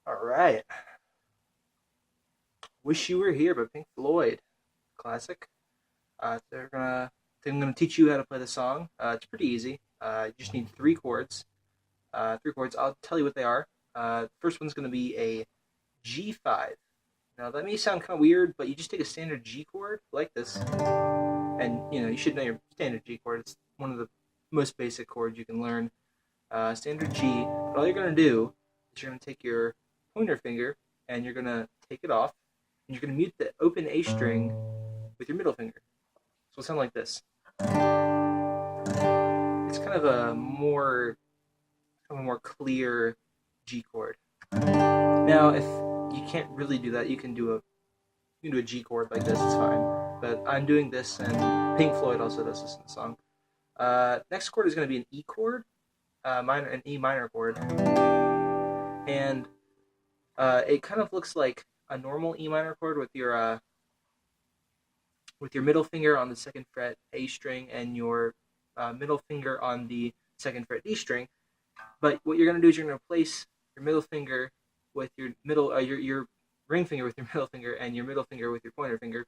All right. Wish You Were Here by Pink Floyd. Classic. I'm gonna teach you how to play the song. It's pretty easy. You just need three chords. Three chords. I'll tell you what they are. First one's gonna be a G5. Now that may sound kind of weird, but you just take a standard G chord like this, and you should know your standard G chord. It's one of the most basic chords you can learn. Standard G. But all you're gonna do is you're gonna take your pointer finger and you're gonna take it off, and you're gonna mute the open A string with your middle finger. So it'll sound like this. It's kind of a more clear G chord. Now, if you can't really do that, you can do a G chord like this. It's fine. But I'm doing this, and Pink Floyd also does this in the song. Next chord is going to be an E chord, an E minor chord, and it kind of looks like a normal E minor chord with your middle finger on the second fret A string and your middle finger on the second fret D string. But what you're going to do is you're going to place your middle finger with your ring finger with your middle finger and your middle finger with your pointer finger,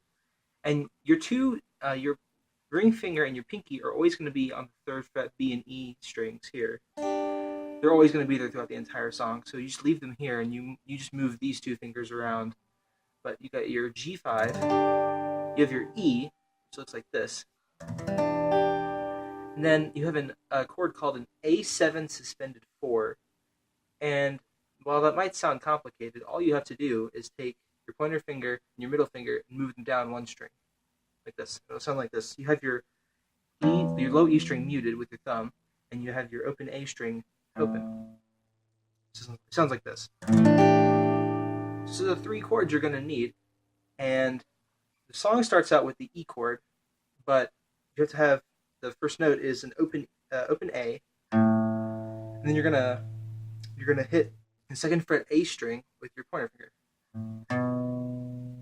and your ring finger and your pinky are always going to be on the third fret B and E strings here. They're always going to be there throughout the entire song, so you just leave them here and you just move these two fingers around. But you got your G5, you have your E, which looks like this, and then you have a chord called an A7 suspended 4. And while that might sound complicated, all you have to do is take your pointer finger and your middle finger and move them down one string, like this. It'll sound like this. You have your low E string muted with your thumb, and you have your open A string open. It sounds like this. So the three chords you're going to need, and the song starts out with the E chord, but you have to have the first note is an open A, and then you're gonna hit the second fret A string with your pointer finger,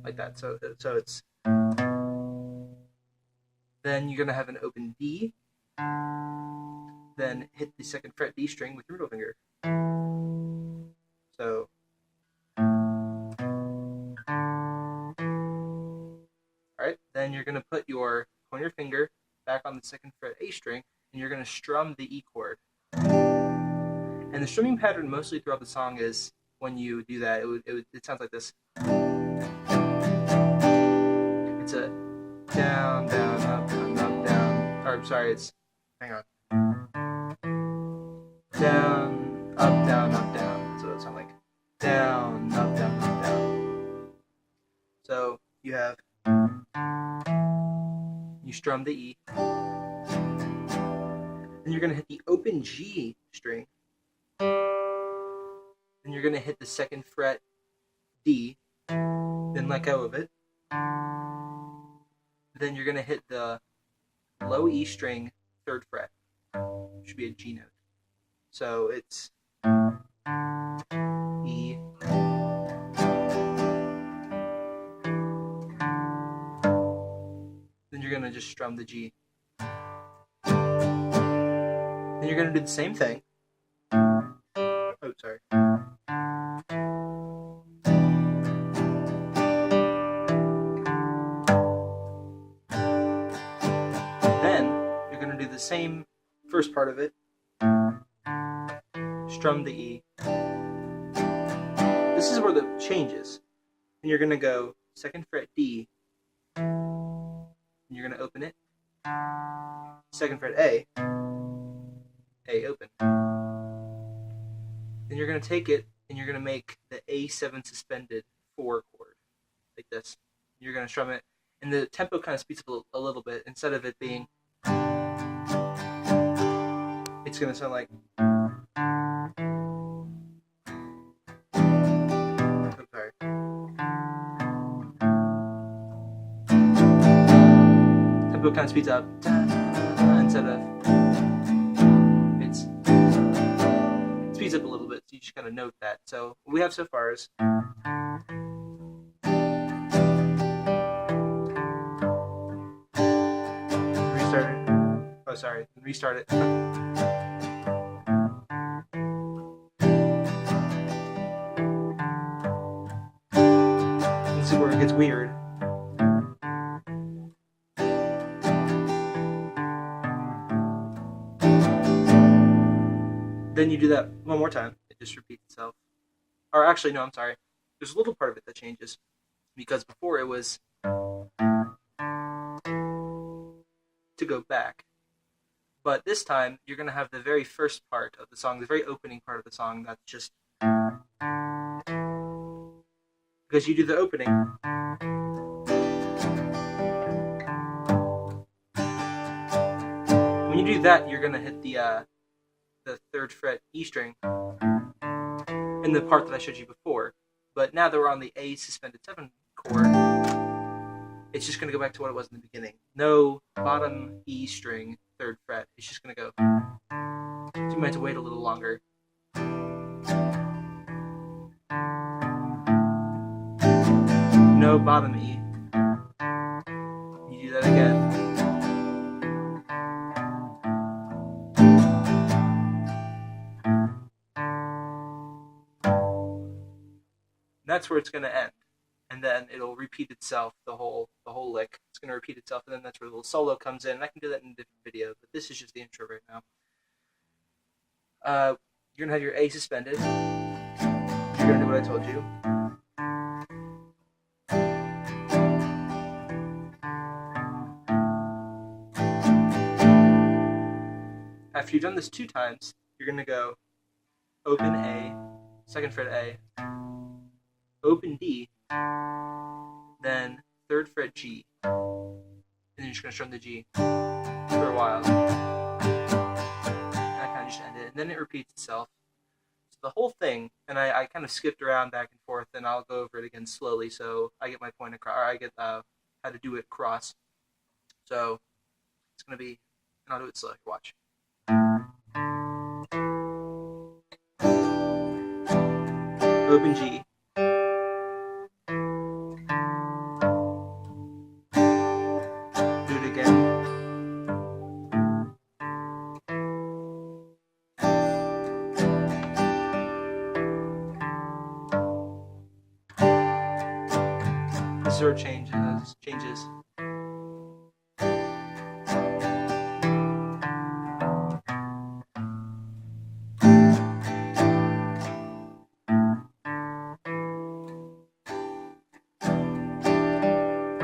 like that. So it's then you're gonna have an open D, then hit the second fret D string with your middle finger. So all right, then you're gonna put your pointer finger back on the second fret A string, and you're gonna strum the E chord. And the strumming pattern mostly throughout the song is when you do that, it sounds like this. It's a down, down, up, down, up, down. Or I'm sorry, hang on. Down, up, down, up, down. So it sounds like down, up, down, up, down. So you strum the E. Then you're going to hit the open G string. Then you're going to hit the second fret D. Then let go of it. Then you're going to hit the low E string, third fret. It should be a G note. So it's E. Then you're going to just strum the G. Then you're going to do the same thing. Oh, sorry. Then you're going to do the same first part of it. Strum the E. This is where the change is. And you're going to go second fret D. And you're going to open it. Second fret A. A open. Then you're going to take it and you're going to make the A7 suspended 4 chord, like this. You're going to strum it, and the tempo kind of speeds up a little bit. Instead of it being, it's going to sound like, I'm sorry. Tempo kind of speeds up, instead of, it speeds up a little bit, so you just kind of note that. So what we have so far is restart it. Oh, sorry, restart it. is where it gets weird. Then you do that one more time. It just repeats itself. Or actually, no, I'm sorry. There's a little part of it that changes. Because before it was to go back. But this time, you're going to have the very first part of the song, the very opening part of the song, that's just... Because you do the opening. When you do that, you're going to hit the 3rd fret E string in the part that I showed you before. But now that we're on the A suspended 7 chord, it's just going to go back to what it was in the beginning. No bottom E string, 3rd fret. It's just going to go. So you might have to wait a little longer. No bottom E. You do that again. That's where it's going to end, and then it'll repeat itself the whole lick. It's going to repeat itself, and then that's where the little solo comes in. And I can do that in a different video, but this is just the intro right now. You're going to have your A suspended. You're going to do what I told you. After you've done this 2 times, you're going to go open A, 2nd fret A, open D, then 3rd fret G, and then you're just going to strum the G for a while. And that kind of just end it, and then it repeats itself. So the whole thing, and I kind of skipped around back and forth, and I'll go over it again slowly so I get my point across, or I get how to do it across. So it's going to be, and I'll do it slowly. Watch. Open G. Do it again. This is where it changes.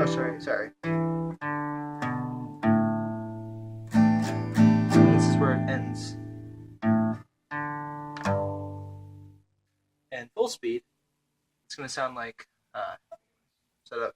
Oh, sorry. And this is where it ends. And full speed, it's going to sound like, set up.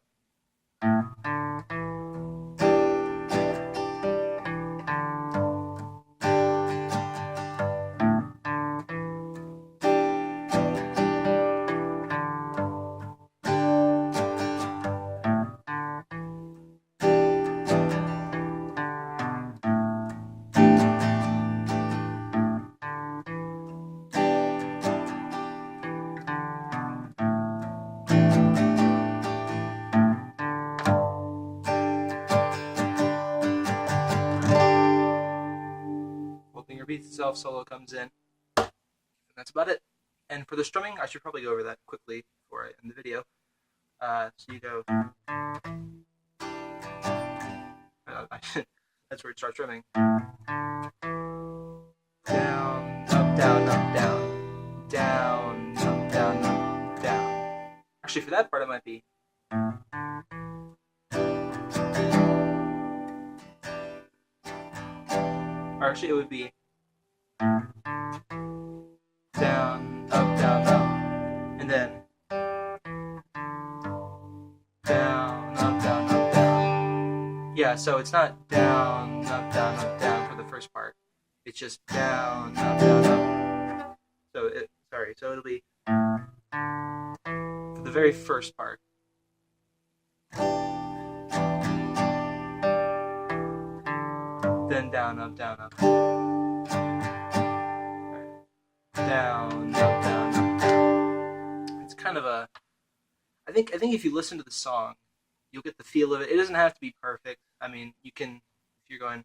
Repeats itself, solo comes in, and that's about it. And for the strumming, I should probably go over that quickly before I end the video. So you go, that's where it starts strumming. Down, up, down, up, down, down, up, down, up, down. Actually, for that part, it might be. Or actually, it would be. Down, up, and then down, up, down. Yeah, so it's not down, up, down for the first part. It's just down, up. So it'll be for the very first part. Then down, up, up. Down, up, down. It's kind of a. I think if you listen to the song, you'll get the feel of it. It doesn't have to be perfect. I mean, you can, if you're going,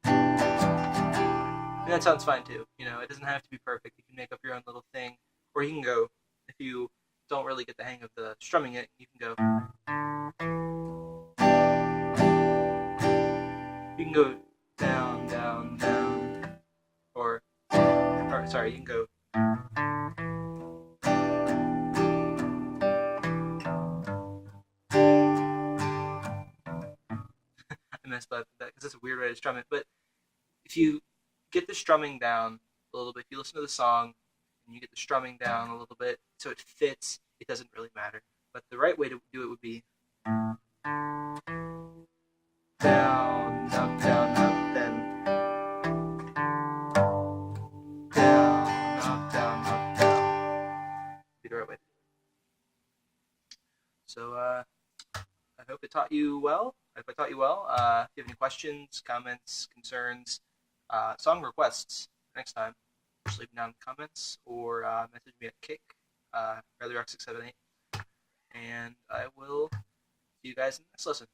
and that sounds fine too. You know, it doesn't have to be perfect. You can make up your own little thing, or you can go. If you don't really get the hang of the strumming it, you can go down, down, down, or sorry, you can go. I messed up that because that's a weird way to strum it. But if you get the strumming down a little bit, if you listen to the song and you get the strumming down a little bit so it fits, it doesn't really matter. But the right way to do it would be down, up, down, up, then down, up, down, up, down. Be the right way. So I hope it taught you well. I hope I taught you well. If you have any questions, comments, concerns, song requests next time, just leave them down in the comments or message me at kick, ReallyRock678, and I will see you guys in the next lesson.